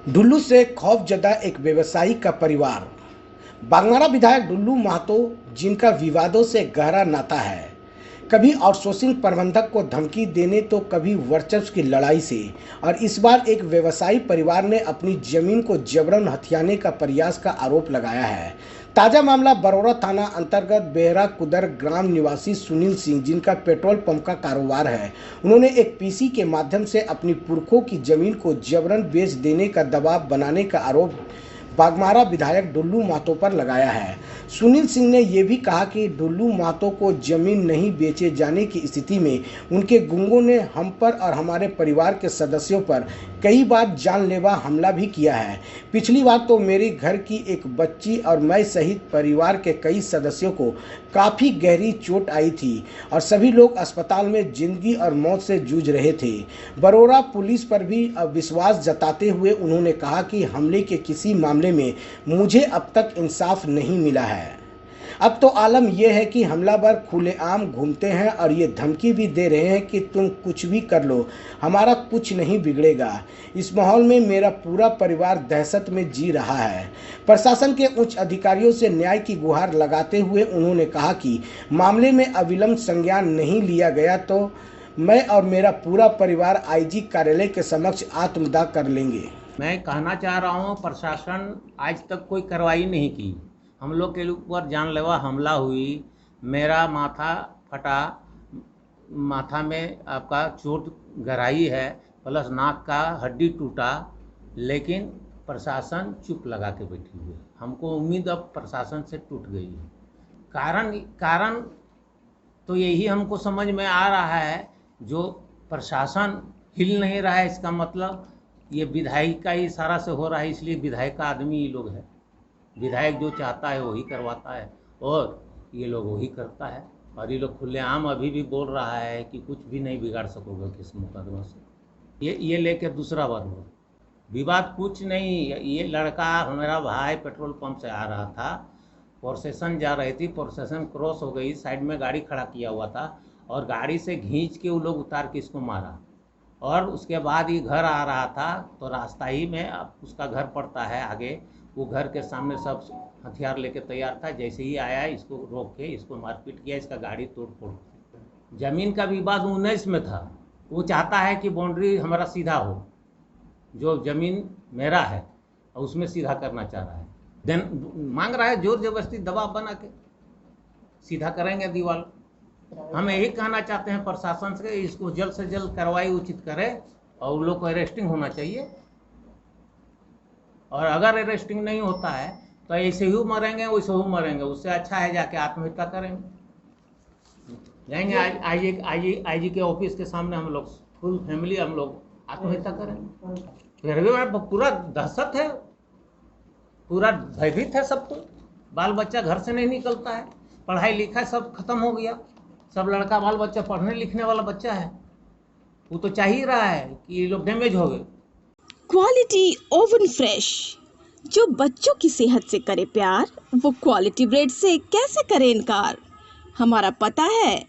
डुल्लू से खौफजदा एक व्यवसायी का परिवार। बागमारा विधायक डुल्लू महतो, जिनका विवादों से गहरा नाता है, कभी आउटसोर्सिंग प्रबंधक को धमकी देने तो कभी वर्चस्व की लड़ाई से, और इस बार एक व्यवसायी परिवार ने अपनी जमीन को जबरन हथियाने का प्रयास का आरोप लगाया है। ताजा मामला बरौरा थाना अंतर्गत बेहरा कुदर ग्राम निवासी सुनील सिंह, जिनका पेट्रोल पंप का कारोबार है। उन्होंने एक पीसी के माध्यम से अपनी पुरखों की जमीन को जबरन बेच देने का दबाव बनाने का आरोप बागमारा विधायक डुल्लू महतो पर लगाया है। सुनील सिंह ने यह भी कहा कि डुल्लू महतो को जमीन नहीं बेचे जाने की स्थिति में उनके गुंगों ने हम पर और हमारे परिवार के सदस्यों पर कई बार जानलेवा हमला भी किया है। पिछली बार तो मेरे घर की एक बच्ची और मैं सहित परिवार के कई सदस्यों को काफ़ी गहरी चोट आई थी और सभी लोग अस्पताल में जिंदगी और मौत से जूझ रहे थे। बरौरा पुलिस पर भी विश्वास जताते हुए उन्होंने कहा कि हमले के किसी मामले में मुझे अब तक इंसाफ नहीं मिला है। अब तो आलम यह है कि हमलावर खुलेआम घूमते हैं और ये धमकी भी दे रहे हैं कि तुम कुछ भी कर लो, हमारा कुछ नहीं बिगड़ेगा। इस माहौल में मेरा पूरा परिवार दहशत में जी रहा है। प्रशासन के उच्च अधिकारियों से न्याय की गुहार लगाते हुए उन्होंने कहा कि मामले में अविलंब संज्ञान नहीं लिया गया तो मैं और मेरा पूरा परिवार आईजी कार्यालय के समक्ष आत्मदाह कर लेंगे। मैं कहना चाह रहा हूँ, प्रशासन आज तक कोई कार्रवाई नहीं की। हम लोग के ऊपर जानलेवा हमला हुई, मेरा माथा फटा, माथा में आपका चोट गहराई है, प्लस नाक का हड्डी टूटा, लेकिन प्रशासन चुप लगा के बैठी हुई है। हमको उम्मीद अब प्रशासन से टूट गई है। कारण तो यही हमको समझ में आ रहा है, जो प्रशासन हिल नहीं रहा है, इसका मतलब ये विधायक का इशारा से हो रहा है। इसलिए विधायक का आदमी ये लोग है, विधायक जो चाहता है वही करवाता है और ये लोग वही करता है। और ये लोग खुलेआम अभी भी बोल रहा है कि कुछ भी नहीं बिगाड़ सकोगे किस मुकदमा से। ये लेके दूसरा बार हो विवाद कुछ नहीं। ये लड़का मेरा भाई पेट्रोल पंप से आ रहा था, प्रोसेसन जा रही थी, प्रोसेसन क्रॉस हो गई, साइड में गाड़ी खड़ा किया हुआ था और गाड़ी से खींच के वो लोग उतार के इसको मारा। और उसके बाद ये घर आ रहा था तो रास्ता ही में उसका घर पड़ता है आगे, वो घर के सामने सब हथियार लेके तैयार था। जैसे ही आया इसको रोक के इसको मारपीट किया, इसका गाड़ी तोड़ फोड़। जमीन का विवाद 19 में था। वो चाहता है कि बाउंड्री हमारा सीधा हो, जो जमीन मेरा है और उसमें सीधा करना चाह रहा है। देन मांग रहा है जोर जबरदस्ती दबाव बना के सीधा करेंगे दीवार। हम यही कहना चाहते हैं प्रशासन से, इसको जल्द से जल्द कार्रवाई उचित करे और उन लोग को अरेस्टिंग होना चाहिए। और अगर अरेस्टिंग नहीं होता है तो ऐसे ही मरेंगे वैसे ही मरेंगे। उससे अच्छा है जाके आत्महत्या करेंगे, जाएंगे आईजी के ऑफिस के सामने हम लोग फुल फैमिली हम लोग आत्महत्या करेंगे। फिर भी पूरा दहशत है, पूरा भयभीत है सब कुछ। बाल बच्चा घर से नहीं निकलता है, पढ़ाई लिखाई सब खत्म हो गया। सब लड़का बाल बच्चा पढ़ने लिखने वाला बच्चा है, वो तो चाह ही रहा है कि ये लोग डैमेज हो गए। क्वालिटी ओवन फ्रेश, जो बच्चों की सेहत से करे प्यार, वो क्वालिटी ब्रेड से कैसे करे इनकार। हमारा पता है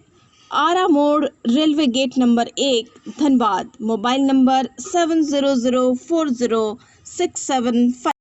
Ara Mor, railway gate number 1, Dhanbad. Mobile number 70040675।